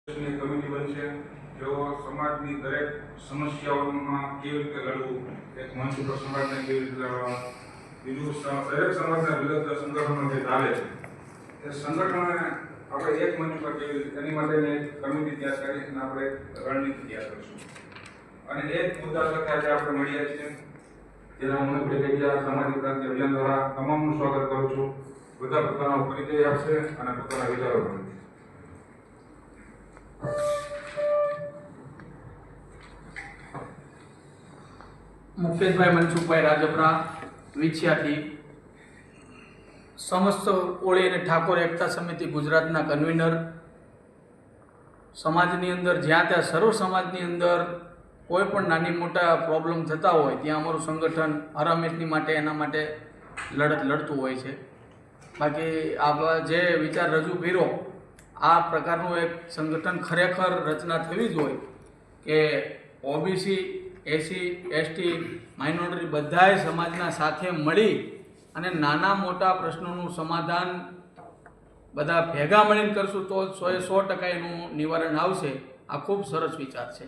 Committee બનશે જેઓ સમાજની દરેક સમસ્યાઓમાં કેવી રીતે લડવું, એક મંચ ઉપર સમાજને કેવી રીતે લડવા, બીજું દરેક સમાજના વિરુદ્ધ સંગઠનો જે ચાલે છે એ સંગઠનોને આપણે એક મંચ પર કેવી રીતે, એની માટેની એક કમિટી તૈયાર કરી અને આપણે રણનીતિ તૈયાર કરીશું. અને એક મુદ્દા સાથે આજે આપણે મળ્યા છીએ જેના હું સામાજિક ક્રાંતિ અભિયાન દ્વારા તમામનું સ્વાગત કરું છું. બધા પોતાનો પરિચય આપશે અને પોતાના વિચારો આપશે. મુકેશભાઈ મનસુખભાઈ રાજપરા વિછિયાથી સમસ્ત કોળી અને ઠાકોર એકતા સમિતિ ગુજરાતના કન્વીનર. સમાજની અંદર જ્યાં ત્યાં સર્વ સમાજની અંદર કોઈ પણ નાની મોટા પ્રોબ્લેમ થતા હોય ત્યાં અમારું સંગઠન હરામેટની માટે એના માટે લડત લડતું હોય છે. બાકી આ જે વિચાર રજૂ કર્યો આ પ્રકારનું એક સંગઠન ખરેખર રચના થવી જ હોય કે ઓબીસી, એસસી, એસટી, માઇનોરિટી બધાય સમાજના સાથે મળી અને નાના મોટા પ્રશ્નોનું સમાધાન બધા ભેગા મળીને કરશું તો 100% એનું નિવારણ આવશે. આ ખૂબ સરસ વિચાર છે.